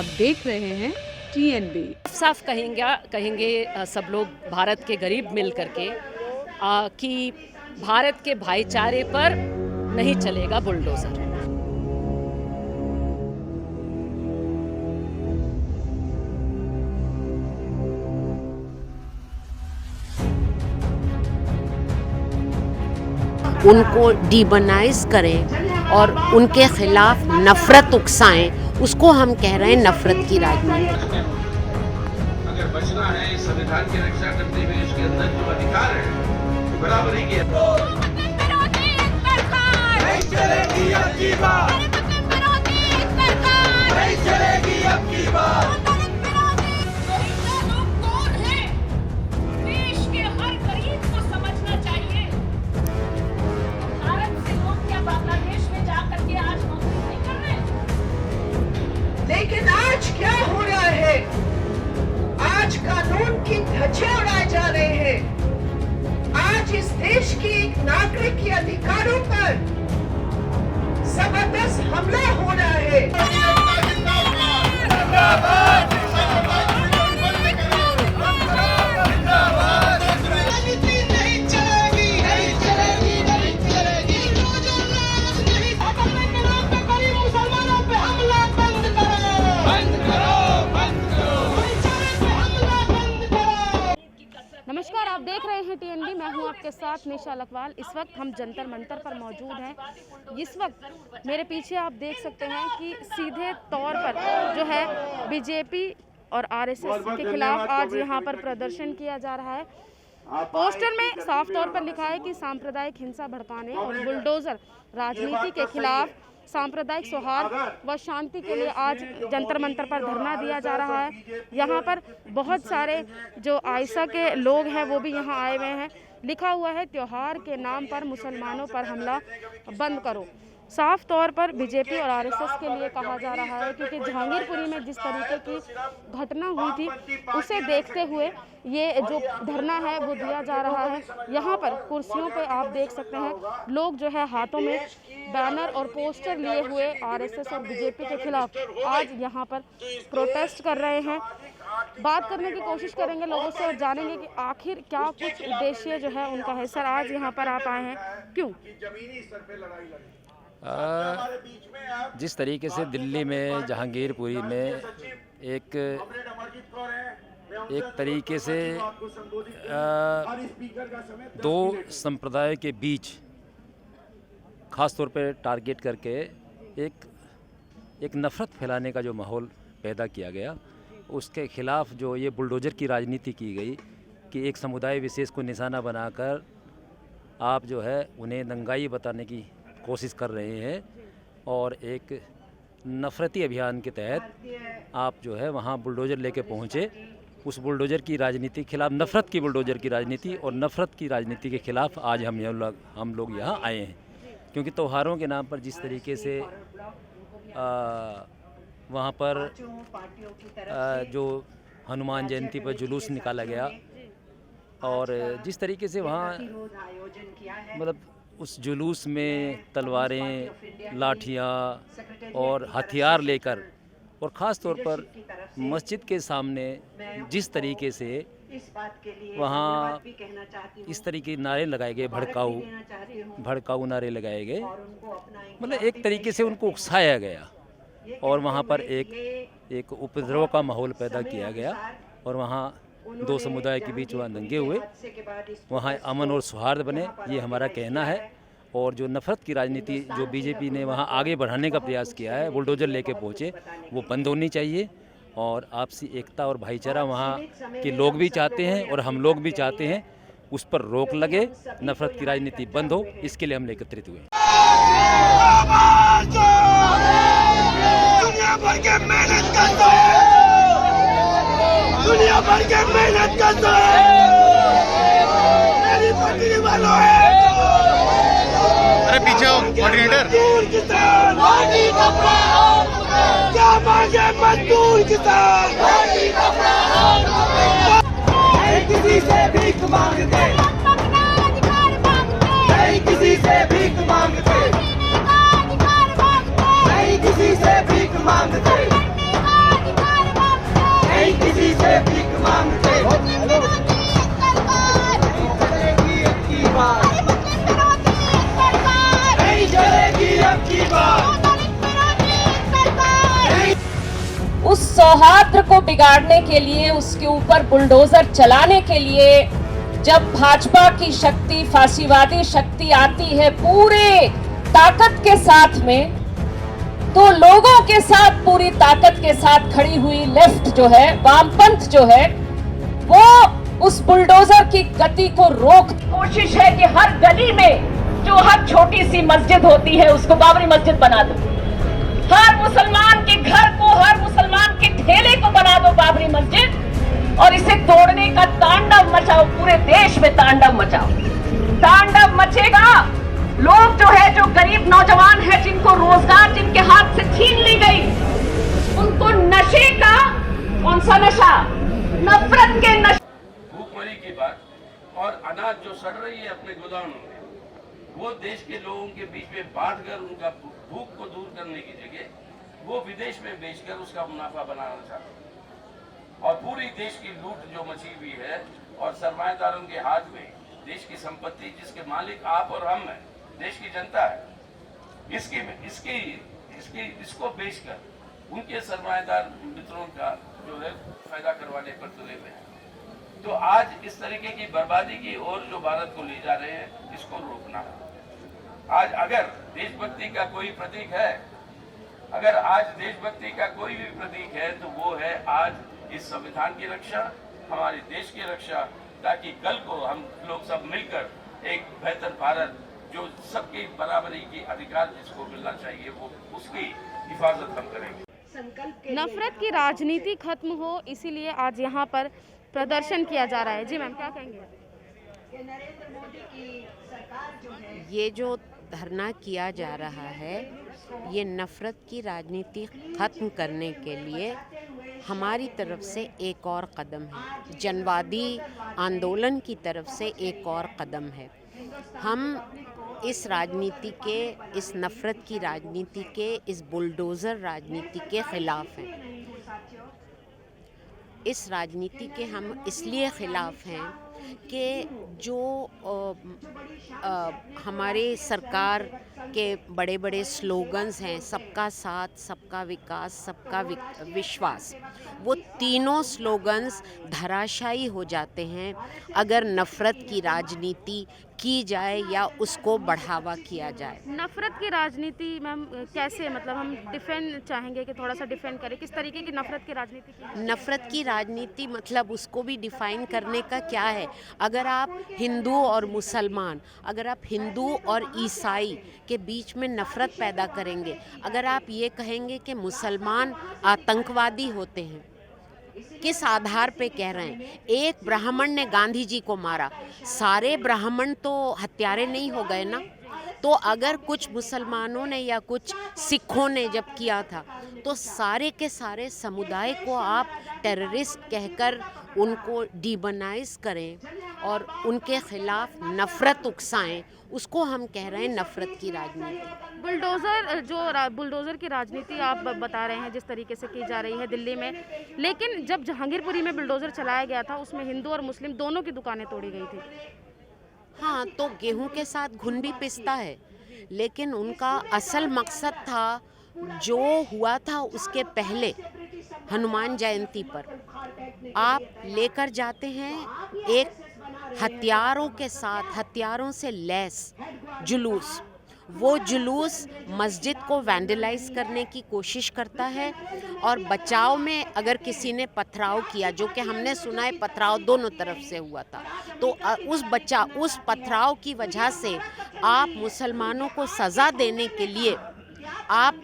आप देख रहे हैं TNB। साफ कहेंगे सब लोग भारत के गरीब मिल करके कि भारत के भाईचारे पर नहीं चलेगा बुलडोजर। उनको डिमोनाइज करें और उनके खिलाफ नफरत उकसाएं, उसको हम कह रहे हैं नफरत की राजनीति। अगर बचना है इस संविधान की रक्षा करते हुए इसके अंदर जो अधिकार है बराबरी के नहीं चलेगी अब की बात, नहीं चलेगी अब की बात। लेकिन आज क्या हो रहा है? आज कानून की धज्जियां उड़ाए जा रहे हैं। आज इस देश की एक नागरिक के अधिकारों पर जबरदस्त हमला हो रहा है। नमस्कार, आप देख रहे हैं TNB। मैं हूं आपके साथ निशा लखवाल। इस वक्त हम जंतर मंतर पर मौजूद हैं। इस वक्त मेरे पीछे आप देख सकते हैं कि सीधे तौर पर जो है बीजेपी और RSS के खिलाफ आज यहां पर प्रदर्शन किया जा रहा है। पोस्टर में साफ तौर पर लिखा है कि सांप्रदायिक हिंसा भड़काने और बुलडोजर राजनीति के खिलाफ सांप्रदायिक सौहार्द व शांति के लिए आज जंतर मंतर पर धरना दिया जा रहा है। यहाँ पर बहुत सारे जो आयशा के लोग हैं वो भी यहाँ आए हुए हैं। लिखा हुआ है त्योहार के नाम पर मुसलमानों पर हमला बंद करो। साफ तौर पर बीजेपी और RSS के लिए कहा जा रहा है, क्योंकि जहांगीरपुरी में जिस तरीके की घटना हुई थी उसे देखते हुए ये जो धरना है वो दिया जा रहा है। यहाँ पर कुर्सियों पे आप देख सकते हैं लोग जो है हाथों में बैनर और पोस्टर लिए हुए RSS और बीजेपी के खिलाफ आज यहाँ पर प्रोटेस्ट कर रहे हैं। बात करने की कोशिश करेंगे लोगों से और जानेंगे कि आखिर क्या कुछ उद्देश्य जो है उनका है। सर, आज यहाँ पर आप आए हैं क्यों? जिस तरीके से दिल्ली में जहांगीरपुरी में एक तरीके से दो संप्रदाय के बीच ख़ास तौर पे टारगेट करके एक नफ़रत फैलाने का जो माहौल पैदा किया गया, उसके ख़िलाफ़ जो ये बुलडोज़र की राजनीति की गई कि एक समुदाय विशेष को निशाना बनाकर आप जो है उन्हें दंगाई बताने की कोशिश कर रहे हैं और एक नफ़रती अभियान के तहत आप जो है वहाँ बुलडोज़र लेके पहुँचे। उस बुलडोज़र की राजनीति के खिलाफ, नफ़रत की बुलडोज़र की राजनीति और नफ़रत की राजनीति के खिलाफ आज हम लोग यहाँ आए हैं, क्योंकि त्योहारों के नाम पर जिस तरीके से वहाँ पर जो हनुमान जयंती पर जुलूस निकाला गया और जिस तरीके से वहाँ मतलब उस जुलूस में तलवारें, लाठियाँ और हथियार लेकर और ख़ास तौर पर मस्जिद के सामने जिस तरीके से वहाँ इस तरीके नारे लगाए गए, भड़काऊ नारे लगाए गए, मतलब एक तरीके से उनको उकसाया गया और वहाँ पर एक उपद्रव का माहौल पैदा किया गया और वहाँ दो समुदाय के बीच वहाँ दंगे हुए, वहाँ अमन और सौहार्द बने, ये हमारा कहना है। और जो नफ़रत की राजनीति जो बीजेपी ने वहाँ आगे बढ़ाने का प्रयास किया है, बुलडोज़र लेके पहुँचे, वो बंद होनी चाहिए और आपसी एकता और भाईचारा वहाँ के लोग भी चाहते हैं और हम लोग भी चाहते हैं, उस पर रोक लगे, नफ़रत की राजनीति बंद हो, इसके लिए हम एकत्रित हुए। दुनिया भर के मेहनत करता है, मेरी पत्नी वालों है। अरे पीछे हो कोऑर्डिनेटर। क्या मांगे मजदूर किसान? किसी से भीख मांगते, नहीं किसी से भीख मांगते, नहीं किसी से भीख मांगते। सौहार्द को बिगाड़ने के लिए, उसके ऊपर बुलडोजर चलाने के लिए जब भाजपा की शक्ति, फासीवादी शक्ति आती है पूरे ताकत के साथ में, तो लोगों के साथ पूरी ताकत के साथ खड़ी हुई लेफ्ट जो है, वामपंथ जो है, वो उस बुलडोजर की गति को रोक कोशिश है कि हर गली में जो हर छोटी सी मस्जिद होती है उसको बाबरी मस्जिद बना दो, हर मुसलमान के घर को, हर मुसलमान के ठेले को बना दो बाबरी मस्जिद, और इसे तोड़ने का तांडव मचाओ, पूरे देश में तांडव मचाओ। तांडव मचेगा, लोग जो है, जो गरीब नौजवान है, जिनको रोजगार जिनके हाथ से छीन ली गई, उनको नशे का, कौन सा नशा, नफरत के नशे, भूखमरी की बात, और अनाज जो सड़ रही है अपने गोदामों में, वो देश के लोगों के बीच में बांटकर उनका भूख को दूर करने की जगह वो विदेश में बेचकर उसका मुनाफा बनाना चाहते हैं। और पूरी देश की लूट जो मची हुई है, और सरमाएदारों के हाथ में देश की संपत्ति, जिसके मालिक आप और हम हैं, देश की जनता है, इसको बेचकर उनके सरमाएदार मित्रों का जो है फायदा करवाने पर तुले हुए हैं। तो आज इस तरीके की बर्बादी की ओर जो भारत को ले जा रहे हैं, इसको रोकना है। आज अगर देशभक्ति का कोई प्रतीक है, अगर आज देशभक्ति का कोई भी प्रतीक है, तो वो है आज इस संविधान की रक्षा, हमारे देश की रक्षा, ताकि कल को हम लोग सब मिलकर एक बेहतर भारत, जो सबकी बराबरी की अधिकार जिसको मिलना चाहिए, वो उसकी हिफाजत हम करेंगे। नफरत की राजनीति खत्म हो, इसीलिए आज यहाँ पर प्रदर्शन किया जा रहा है। जी मैम, क्या कहेंगे? ये जो धरना किया जा रहा है, ये नफ़रत की राजनीति ख़त्म करने के लिए हमारी तरफ से एक और कदम है, जनवादी आंदोलन की तरफ से एक और कदम है। हम इस राजनीति के, इस नफ़रत की राजनीति के, इस बुलडोज़र राजनीति के ख़िलाफ़ हैं। इस राजनीति के हम इसलिए ख़िलाफ़ हैं कि जो हमारे सरकार के बड़े बड़े स्लोगन्स हैं, सबका साथ, सबका विकास, सबका विश्वास, वो तीनों स्लोगन्स धराशायी हो जाते हैं अगर नफ़रत की राजनीति की जाए या उसको बढ़ावा किया जाए। नफ़रत की राजनीति मैम कैसे, मतलब हम डिफेंड चाहेंगे कि थोड़ा सा डिफेंड करें, किस तरीके की नफ़रत की राजनीति की? नफ़रत की राजनीति मतलब उसको भी डिफ़ाइन करने का क्या है। अगर आप हिंदू और मुसलमान, अगर आप हिंदू और ईसाई के बीच में नफ़रत पैदा करेंगे, अगर आप ये कहेंगे कि मुसलमान आतंकवादी होते हैं, किस आधार पे कह रहे हैं? एक ब्राह्मण ने गांधी जी को मारा, सारे ब्राह्मण तो हत्यारे नहीं हो गए ना। तो अगर कुछ मुसलमानों ने या कुछ सिखों ने जब किया था, तो सारे के सारे समुदाय को आप टेररिस्ट कहकर उनको डिमोनाइज करें और उनके खिलाफ नफ़रत उकसाएं, उसको हम कह रहे हैं नफ़रत की राजनीति। बुलडोज़र की राजनीति आप बता रहे हैं जिस तरीके से की जा रही है दिल्ली में, लेकिन जब जहांगीरपुरी में बुलडोज़र चलाया गया था, उसमें हिंदू और मुस्लिम दोनों की दुकानें तोड़ी गई थी। हाँ, तो गेहूं के साथ घुन भी पिसता है, लेकिन उनका असल मकसद था, जो हुआ था उसके पहले हनुमान जयंती पर आप लेकर जाते हैं एक हथियारों के साथ, हथियारों से लैस जुलूस, वो जुलूस मस्जिद को वैंडलाइज करने की कोशिश करता है। और बचाव में अगर किसी ने पथराव किया, जो कि हमने सुना है पथराव दोनों तरफ से हुआ था, तो उस पथराव की वजह से आप मुसलमानों को सज़ा देने के लिए आप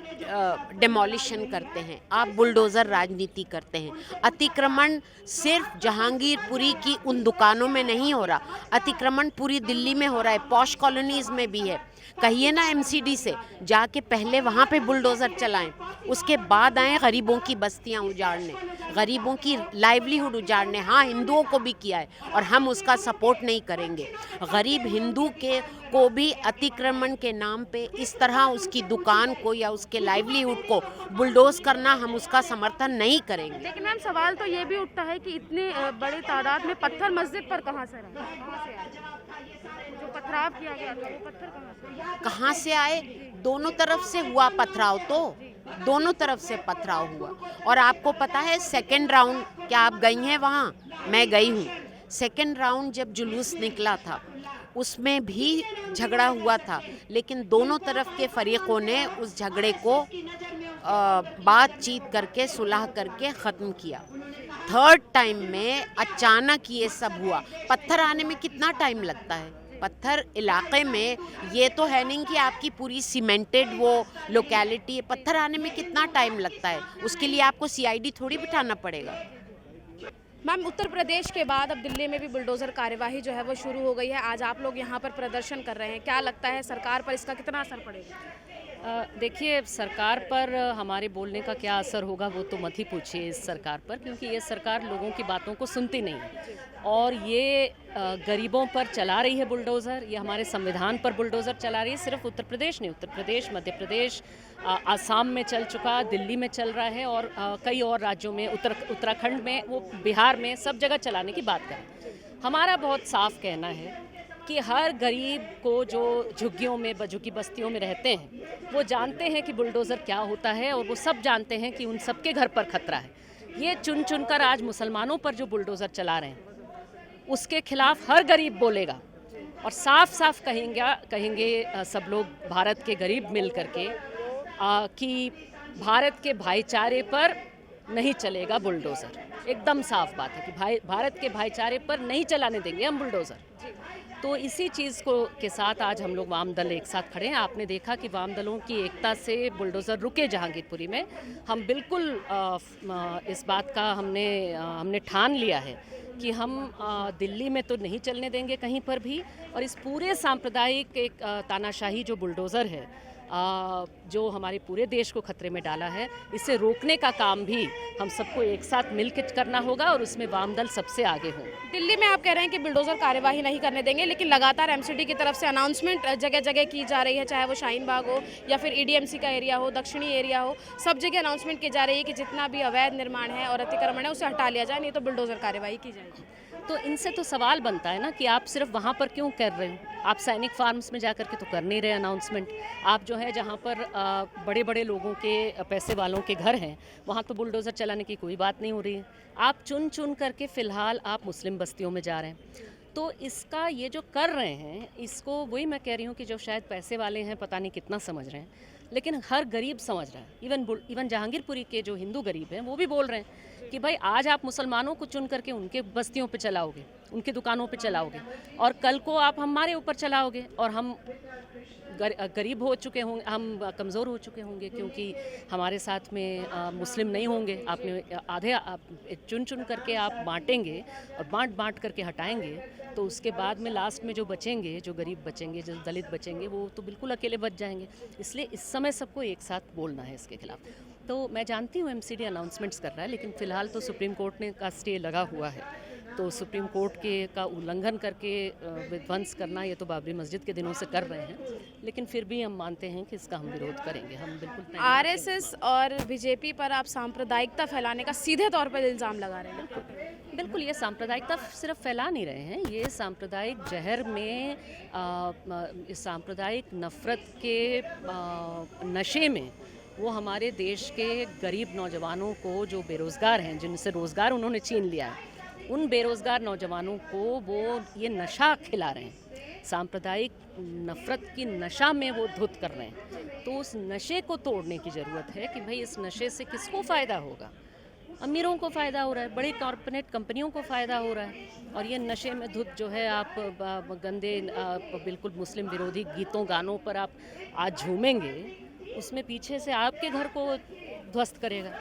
डेमोलिशन करते हैं, आप बुलडोज़र राजनीति करते हैं। अतिक्रमण सिर्फ जहांगीरपुरी की उन दुकानों में नहीं हो रहा, अतिक्रमण पूरी दिल्ली में हो रहा है, पॉश कॉलोनीज़ में भी है। कहिए ना एमसीडी से जाके पहले वहाँ पे बुलडोज़र चलाएं, उसके बाद आए गरीबों की बस्तियाँ उजाड़ने, गरीबों की लाइवलीहुड उजाड़ने। हाँ, हिंदुओं को भी किया है और हम उसका सपोर्ट नहीं करेंगे। गरीब हिंदू को भी अतिक्रमण के नाम पे इस तरह उसकी दुकान को या उसके लाइवलीहुड को बुलडोज करना, हम उसका समर्थन नहीं करेंगे। लेकिन मैम सवाल तो ये भी उठता है कि इतने बड़ी तादाद में पत्थर मस्जिद पर कहाँ से आए? जो पथराव किया गया था वो पत्थर कहाँ से आए? दोनों तरफ से हुआ पथराव, तो दोनों तरफ से पथराव हुआ। और आपको पता है सेकंड राउंड, क्या आप गई हैं वहाँ? मैं गई हूँ। सेकंड राउंड जब जुलूस निकला था उसमें भी झगड़ा हुआ था, लेकिन दोनों तरफ के फरीकों ने उस झगड़े को बातचीत करके सुलह करके ख़त्म किया। थर्ड टाइम में अचानक ये सब हुआ। पत्थर आने में कितना टाइम लगता है? पत्थर इलाके में ये तो है नहीं कि आपकी पूरी सीमेंटेड वो लोकेलिटी है, पत्थर आने में कितना टाइम लगता है? उसके लिए आपको सीआईडी थोड़ी बिठाना पड़ेगा। मैम, उत्तर प्रदेश के बाद अब दिल्ली में भी बुलडोज़र कार्यवाही जो है वो शुरू हो गई है। आज आप लोग यहाँ पर प्रदर्शन कर रहे हैं, क्या लगता है सरकार पर इसका कितना असर पड़ेगा? देखिए, सरकार पर हमारे बोलने का क्या असर होगा वो तो मत ही पूछिए इस सरकार पर, क्योंकि ये सरकार लोगों की बातों को सुनती नहीं है और ये गरीबों पर चला रही है बुलडोज़र। ये हमारे संविधान पर बुलडोज़र चला रही है। सिर्फ उत्तर प्रदेश नहीं, उत्तर प्रदेश, मध्य प्रदेश, आसाम में चल चुका, दिल्ली में चल रहा है और कई और राज्यों में, उत्तराखंड में, वो बिहार में, सब जगह चलाने की बात करें। हमारा बहुत साफ कहना है कि हर गरीब को जो झुग्गियों में, झुग्गी बस्तियों में रहते हैं, वो जानते हैं कि बुलडोज़र क्या होता है और वो सब जानते हैं कि उन सबके घर पर खतरा है। ये चुन चुन कर आज मुसलमानों पर जो बुलडोज़र चला रहे हैं उसके खिलाफ हर गरीब बोलेगा और साफ साफ कहेंगे सब लोग, भारत के गरीब मिल करके कि भारत के भाईचारे पर नहीं चलेगा बुलडोज़र। एकदम साफ बात है कि भारत के भाईचारे पर नहीं चलाने देंगे हम बुलडोज़र। तो इसी चीज़ को के साथ आज हम लोग वाम दल एक साथ खड़े हैं। आपने देखा कि वाम दलों की एकता से बुलडोज़र रुके जहांगीरपुरी में। हम बिल्कुल इस बात का हमने ठान लिया है कि हम दिल्ली में तो नहीं चलने देंगे कहीं पर भी, और इस पूरे सांप्रदायिक एक तानाशाही जो बुलडोज़र है, जो हमारे पूरे देश को खतरे में डाला है, इसे रोकने का काम भी हम सबको एक साथ मिलकर करना होगा और उसमें वाम दल सबसे आगे हों। दिल्ली में आप कह रहे हैं कि बुलडोज़र कार्यवाही नहीं करने देंगे, लेकिन लगातार एमसीडी की तरफ से अनाउंसमेंट जगह जगह की जा रही है, चाहे वो शाहीन बाग हो या फिर ईडीएमसी का एरिया हो, दक्षिणी एरिया हो, सब जगह अनाउंसमेंट की जा रही है कि जितना भी अवैध निर्माण है और अतिक्रमण है उसे हटा लिया जाए, नहीं तो बुलडोज़र कार्यवाही की जाएगी। तो इनसे तो सवाल बनता है ना कि आप सिर्फ वहाँ पर क्यों कर रहे हो? आप सैनिक फार्म्स में जा कर के तो कर नहीं रहे अनाउंसमेंट। आप जो है जहाँ पर बड़े बड़े लोगों के, पैसे वालों के घर हैं, वहाँ तो बुलडोज़र चलाने की कोई बात नहीं हो रही है। आप चुन चुन करके फ़िलहाल आप मुस्लिम बस्तियों में जा रहे हैं। तो इसका ये जो कर रहे हैं, इसको वही मैं कह रही हूँ कि जो शायद पैसे वाले हैं पता नहीं कितना समझ रहे हैं, लेकिन हर गरीब समझ रहा है। इवन जहांगीरपुरी के जो हिंदू गरीब हैं वो भी बोल रहे हैं कि भाई आज आप मुसलमानों को चुन करके उनके बस्तियों पे चलाओगे, उनकी दुकानों पे चलाओगे, और कल को आप हमारे ऊपर चलाओगे और हम गरीब हो चुके होंगे, हम कमज़ोर हो चुके होंगे क्योंकि हमारे साथ में मुस्लिम नहीं होंगे। आपने आधे चुन चुन करके आप बांटेंगे और बांट करके हटाएंगे, तो उसके बाद में लास्ट में जो बचेंगे, जो गरीब बचेंगे, जो दलित बचेंगे, वो तो बिल्कुल अकेले बच जाएंगे। इसलिए इस समय सबको एक साथ बोलना है इसके खिलाफ। तो मैं जानती हूँ एमसीडी अनाउंसमेंट्स कर रहा है, लेकिन फ़िलहाल तो सुप्रीम कोर्ट ने का स्टे लगा हुआ है, तो सुप्रीम कोर्ट का उल्लंघन करके विध्वंस करना, ये तो बाबरी मस्जिद के दिनों से कर रहे हैं, लेकिन फिर भी हम मानते हैं कि इसका हम विरोध करेंगे। हम बिल्कुल आरएसएस और बीजेपी पर आप सांप्रदायिकता फैलाने का सीधे तौर पर इल्ज़ाम लगा रहे हैं। बिल्कुल, ये सांप्रदायिकता सिर्फ फैला नहीं रहे हैं, ये सांप्रदायिक जहर में, इस सांप्रदायिक नफ़रत के नशे में वो हमारे देश के गरीब नौजवानों को, जो बेरोज़गार हैं, जिनसे रोज़गार उन्होंने छीन लिया है, उन बेरोज़गार नौजवानों को वो ये नशा खिला रहे हैं। सांप्रदायिक नफ़रत की नशा में वो धुत कर रहे हैं। तो उस नशे को तोड़ने की ज़रूरत है कि भाई इस नशे से किसको फ़ायदा होगा? अमीरों को फ़ायदा हो रहा है, बड़ी कॉरपोरेट कंपनियों को फ़ायदा हो रहा है, और ये नशे में धुत जो है आप गंदे बिल्कुल मुस्लिम विरोधी गीतों गानों पर आप आज झूमेंगे, उसमें पीछे से आपके घर को ध्वस्त करेगा।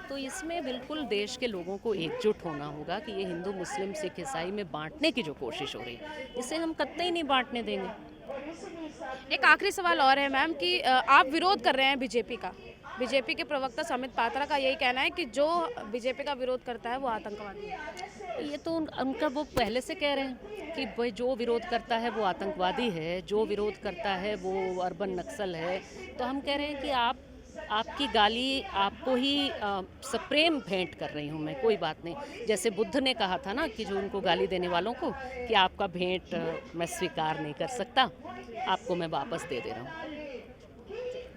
तो इसमें बिल्कुल देश के लोगों को एकजुट होना होगा कि ये हिंदू, मुस्लिम, सिख, ईसाई में बांटने की जो कोशिश हो रही है, इसे हम कतई नहीं बांटने देंगे। एक आखिरी सवाल और है मैम कि आप विरोध कर रहे हैं बीजेपी का। बीजेपी के प्रवक्ता समित पात्रा का यही कहना है कि जो बीजेपी का विरोध करता है वो आतंकवादी है। ये तो उनका, वो पहले से कह रहे हैं कि भाई जो विरोध करता है वो आतंकवादी है, जो विरोध करता है वो अर्बन नक्सल है। तो हम कह रहे हैं कि आपकी गाली आपको ही सप्रेम भेंट कर रही हूँ मैं, कोई बात नहीं। जैसे बुद्ध ने कहा था ना कि जो उनको गाली देने वालों को कि आपका भेंट मैं स्वीकार नहीं कर सकता, आपको मैं वापस दे रहा हूँ।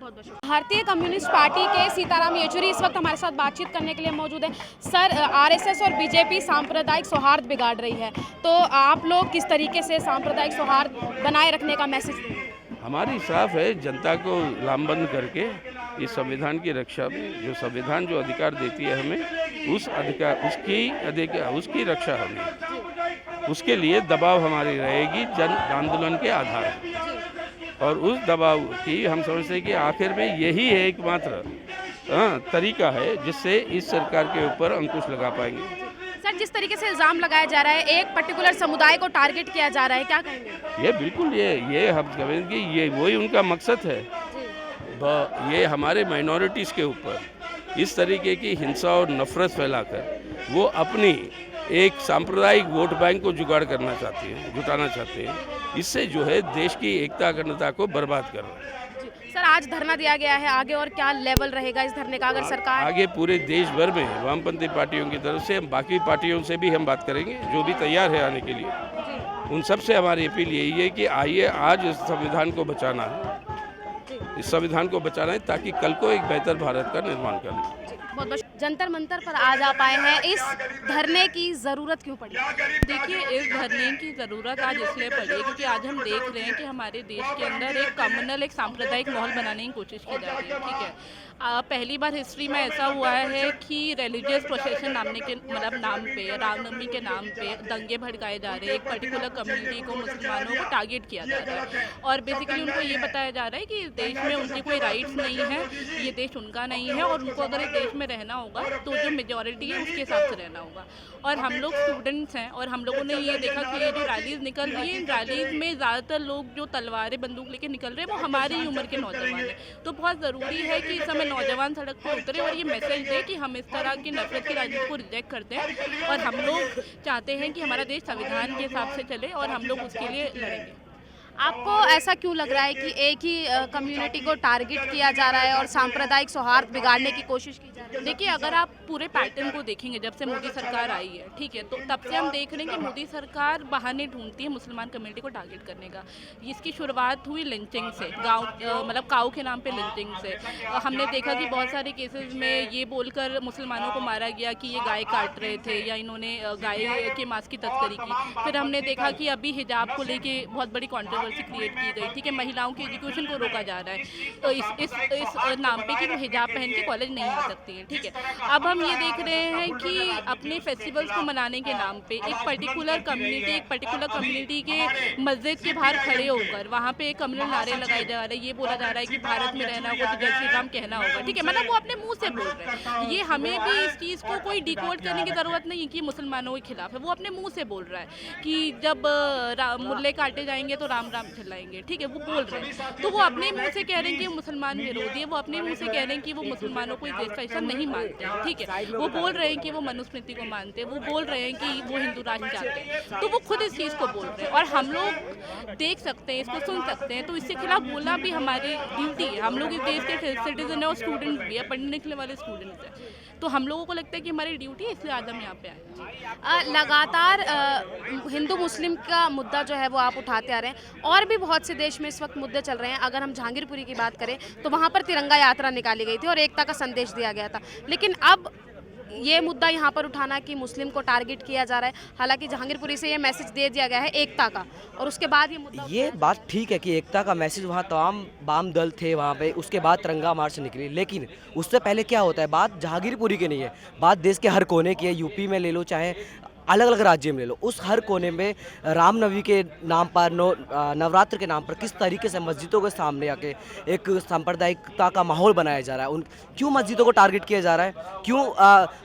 भारतीय कम्युनिस्ट पार्टी के सीताराम येचुरी इस वक्त हमारे साथ बातचीत करने के लिए मौजूद है। सर, आरएसएस और बीजेपी सांप्रदायिक सौहार्द बिगाड़ रही है, तो आप लोग किस तरीके से सांप्रदायिक सौहार्द बनाए रखने का मैसेज देंगे? हमारी साफ है, जनता को लामबंद करके इस संविधान की रक्षा में, जो संविधान जो अधिकार देती है हमें, उस अधिकार उसकी रक्षा हमें, उसके लिए दबाव हमारी रहेगी जन आंदोलन के आधार पर। और उस दबाव की हम समझते हैं कि आखिर में यही है एकमात्र तरीका है जिससे इस सरकार के ऊपर अंकुश लगा पाएंगे। सर, जिस तरीके से इल्जाम लगाया जा रहा है, एक पर्टिकुलर समुदाय को टारगेट किया जा रहा है, क्या कहेंगे? ये बिल्कुल ये हम कहेंगे कि ये वही उनका मकसद है। ये हमारे माइनॉरिटीज़ के ऊपर इस तरीके की हिंसा और नफरत फैलाकर वो अपनी एक सांप्रदायिक वोट बैंक को जुटाना चाहते हैं। इससे जो है देश की एकता अखंडता को बर्बाद कर रहे हैं। सर, आज धरना दिया गया है, आगे और क्या लेवल रहेगा इस धरने का? अगर सरकार आगे पूरे देश भर में वामपंथी पार्टियों की तरफ से, बाकी पार्टियों से भी हम बात करेंगे जो भी तैयार है आने के लिए। उन सब से हमारी अपील यही है कि आइए, आज इस संविधान को बचाना है, इस संविधान को बचाना है ताकि कल को एक बेहतर भारत का निर्माण करना। बहुत बहुत जंतर मंतर पर आज आप आए हैं, इस धरने की ज़रूरत क्यों पड़ी? देखिए, इस धरने की ज़रूरत आज इसलिए पड़ी है क्योंकि आज हम देख रहे हैं कि हमारे देश के अंदर एक कम्युनल, एक सांप्रदायिक माहौल बनाने की कोशिश की जा रही है। ठीक है, पहली बार हिस्ट्री में ऐसा हुआ है कि रिलीजियस प्रोसेशन नाम पे, रामनवमी के नाम पे दंगे भड़काए जा रहे हैं, एक पर्टिकुलर कम्युनिटी को, मुसलमानों को टारगेट किया जा रहा है और बेसिकली उनको ये बताया जा रहा है कि इस देश में उनकी कोई राइट्स नहीं है, ये देश उनका नहीं है और उनको अगर इस देश में रहना होगा तो जो मेजॉरिटी है उसके हिसाब से रहना होगा। और हम लोग स्टूडेंट्स हैं और हम लोगों ने ये देखा कि ये जो रैलीज निकल रही है, इन रैलीज में ज़्यादातर लोग जो तलवारें बंदूक लेके निकल रहे हैं वो हमारी ही उम्र के नौजवान हैं। तो बहुत ज़रूरी है कि इस समय नौजवान सड़क पर उतरे और ये मैसेज दे कि हम इस तरह की नफरत की राजनीति को रिजेक्ट करते हैं और हम लोग चाहते हैं कि हमारा देश संविधान के हिसाब से चले और हम लोग उसके लिए लड़ेंगे। आपको ऐसा क्यों लग रहा है कि एक ही कम्युनिटी को टारगेट किया जा रहा है और सांप्रदायिक सौहार्द बिगाड़ने की कोशिश की जा रही है? देखिए, अगर आप पूरे पैटर्न को देखेंगे जब से मोदी सरकार आई है, ठीक है, तो तब से हम देख रहे हैं कि मोदी सरकार बहाने ढूंढती है मुसलमान कम्युनिटी को टारगेट करने का। इसकी शुरुआत हुई लिंचिंग से, काऊ के नाम पे लिंचिंग से। हमने देखा कि बहुत सारे केसेस में ये बोलकर मुसलमानों को मारा गया कि ये गाय काट रहे थे या इन्होंने गाय के मांस की तस्करी की। फिर हमने देखा कि अभी हिजाब को लेके बहुत बड़ी कॉन्ट्रोवर्सी क्रिएट की गई, ठीक है, महिलाओं के एजुकेशन को रोका जा रहा है तो इस नाम पे कि वो हिजाब पहन के कॉलेज नहीं आ सकती हैं, ठीक है। अब हम ये देख रहे हैं कि अपने फेस्टिवल्स को मनाने के नाम पे एक पर्टिकुलर कम्युनिटी के मस्जिद के बाहर खड़े होकर वहाँ पे कम्युनल नारे लगाए जा रहे हैं, ये बोला जा रहा है कि भारत में रहना होगा तो जय श्री राम कहना होगा, ठीक है, मतलब वो अपने मुँह से बोल रहे हैं। ये हमें भी इस चीज़ को कोई डिकोड करने की ज़रूरत नहीं कि मुसलमानों के खिलाफ है, वो अपने मुँह से बोल रहा है कि जब मुर्ले काटे जाएंगे तो राम राम चिल्लाएंगे, ठीक है, वो बोल रहे हैं। तो वो अपने मुंह से कह रहे हैं कि मुसलमान विरोधी है, वो अपने मुंह से कह रहे हैं कि वो मुसलमानों को इस देश का हिस्सा नहीं मानते हैं, ठीक है, वो बोल रहे हैं कि वो मनुस्मृति को मानते हैं, वो बोल रहे हैं कि वो हिंदू राष्ट्र चाहते हैं, तो वो खुद इस चीज़ को बोल रहे हैं और हम लोग देख सकते हैं, इसको सुन सकते हैं। तो इसके खिलाफ बोलना भी हमारी ड्यूटी है। हम लोग इस देश के सिटीजन है और स्टूडेंट भी है, पढ़ने लिखने वाले स्टूडेंट्स हैं, तो हम लोगों को लगता है कि हमारी ड्यूटी है, इसलिए आज हम यहाँ पे आए। लगातार हिंदू मुस्लिम का मुद्दा जो है वो आप उठाते आ रहे हैं और भी बहुत से देश में इस वक्त मुद्दे चल रहे हैं। अगर हम जहांगीरपुरी की बात करें तो वहाँ पर तिरंगा यात्रा निकाली गई थी और एकता का संदेश दिया गया था, लेकिन अब ये मुद्दा यहाँ पर उठाना कि मुस्लिम को टारगेट किया जा रहा है। हालांकि जहांगीरपुरी से ये मैसेज दे दिया गया है एकता का और उसके बाद ये बात ठीक है कि एकता का मैसेज वहाँ तमाम वाम दल थे वहाँ पे, उसके बाद तिरंगा मार्च निकली, लेकिन उससे पहले क्या होता है, बात जहांगीरपुरी की नहीं है, बात देश के हर कोने की है। यूपी में ले लो, चाहे अलग अलग राज्य में ले लो, उस हर कोने में रामनवमी के नाम पर, नवरात्र के नाम पर किस तरीके से मस्जिदों के सामने आके एक सांप्रदायिकता का माहौल बनाया जा रहा है। क्यों मस्जिदों को टारगेट किया जा रहा है? क्यों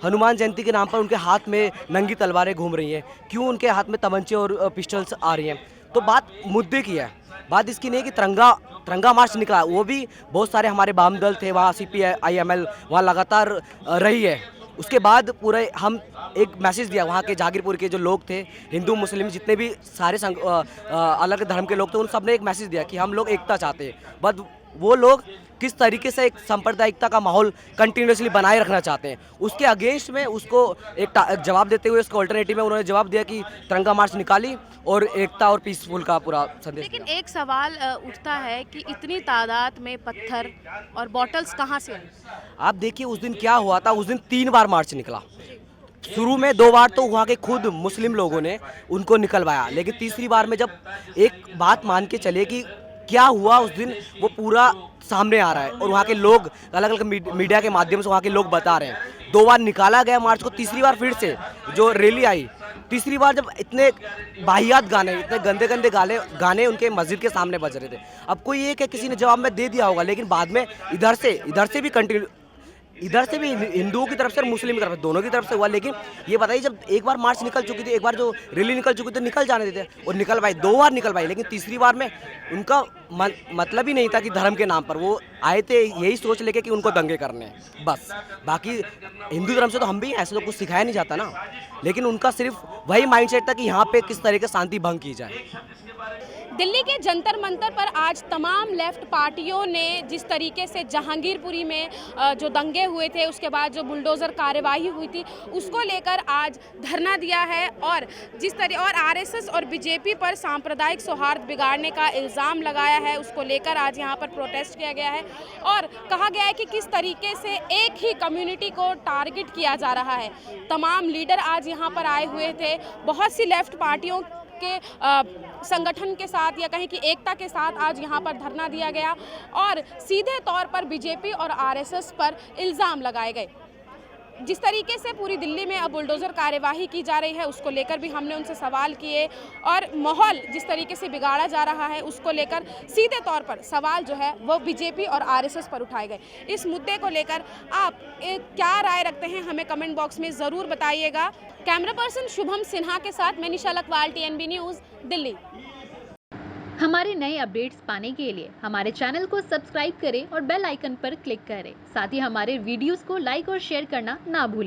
हनुमान जयंती के नाम पर उनके हाथ में नंगी तलवारें घूम रही हैं? क्यों उनके हाथ में तमंचे और पिस्टल्स आ रही हैं? तो बात मुद्दे की है, बात इसकी नहीं है कि तिरंगा मार्च निकला, वो भी बहुत सारे हमारे वाम दल थे वहाँ, CPI ML वहाँ लगातार रही है। उसके बाद पूरे हम एक मैसेज दिया वहाँ के जहांगीरपुर के जो लोग थे, हिंदू मुस्लिम जितने भी सारे अलग धर्म के लोग थे, उन सब ने एक मैसेज दिया कि हम लोग एकता चाहते हैं। बट वो लोग किस तरीके से एक सांप्रदायिकता का माहौल कंटिन्यूसली बनाए रखना चाहते हैं, उसके अगेंस्ट में उसको एक जवाब देते हुए उसको ऑल्टरनेटिव में उन्होंने जवाब दिया कि तिरंगा मार्च निकाली और एकता और पीसफुल का पूरा संदेश। लेकिन एक सवाल उठता है कि इतनी तादाद में पत्थर और बॉटल्स कहाँ से आई? आप देखिए उस दिन क्या हुआ था, उस दिन 3 बार मार्च निकला। शुरू में 2 बार तो वहाँ के खुद मुस्लिम लोगों ने उनको निकलवाया, लेकिन तीसरी बार में जब एक बात मान के चले कि क्या हुआ उस दिन, वो पूरा सामने आ रहा है और वहाँ के लोग अलग अलग मीडिया के माध्यम से वहाँ के लोग बता रहे हैं। 2 बार निकाला गया मार्च को, तीसरी बार फिर से जो रैली आई, तीसरी बार जब इतने वाहियात गाने, इतने गंदे गंदे गाने उनके मस्जिद के सामने बज रहे थे। अब कोई एक है किसी ने जवाब में दे दिया होगा, लेकिन बाद में इधर से भी कंटिन्यू, इधर से भी हिंदुओं की तरफ से और मुस्लिम की तरफ से, दोनों की तरफ से हुआ। लेकिन ये बताइए जब एक बार मार्च निकल चुकी थी, एक बार जो रैली निकल चुकी थी, निकल जाने देते और निकलवाई, 2 बार निकलवाई, लेकिन तीसरी बार में उनका मतलब ही नहीं था कि धर्म के नाम पर वो आए थे यही सोच लेके कि उनको दंगे करने हैं बस। बाकी हिंदू धर्म से तो हम भी ऐसे तो कुछ सिखाया नहीं जाता ना, लेकिन उनका सिर्फ वही माइंडसेट था कि यहाँ पे किस तरह से शांति भंग की जाए। दिल्ली के जंतर मंतर पर आज तमाम लेफ्ट पार्टियों ने जिस तरीके से जहांगीरपुरी में जो दंगे हुए थे, उसके बाद जो बुलडोज़र कार्यवाही हुई थी, उसको लेकर आज धरना दिया है और जिस तरह और आरएसएस और बीजेपी पर सांप्रदायिक सौहार्द बिगाड़ने का इल्ज़ाम लगाया है, उसको लेकर आज यहाँ पर प्रोटेस्ट किया गया है और कहा गया है कि किस तरीके से एक ही कम्युनिटी को टारगेट किया जा रहा है। तमाम लीडर आज यहाँ पर आए हुए थे, बहुत सी लेफ्ट पार्टियों के संगठन के साथ या कहें कि एकता के साथ आज यहाँ पर धरना दिया गया और सीधे तौर पर बीजेपी और आरएसएस पर इल्ज़ाम लगाए गए। जिस तरीके से पूरी दिल्ली में अब बुलडोज़र कार्यवाही की जा रही है, उसको लेकर भी हमने उनसे सवाल किए और माहौल जिस तरीके से बिगाड़ा जा रहा है, उसको लेकर सीधे तौर पर सवाल जो है वो बीजेपी और आरएसएस पर उठाए गए। इस मुद्दे को लेकर आप क्या राय रखते हैं, हमें कमेंट बॉक्स में ज़रूर बताइएगा। कैमरा पर्सन शुभम सिन्हा के साथ मैं निशा लखवाल, TNB न्यूज़, दिल्ली। हमारे नए अपडेट्स पाने के लिए हमारे चैनल को सब्सक्राइब करें और बेल आइकन पर क्लिक करें। साथ ही हमारे वीडियोस को लाइक और शेयर करना ना भूलें।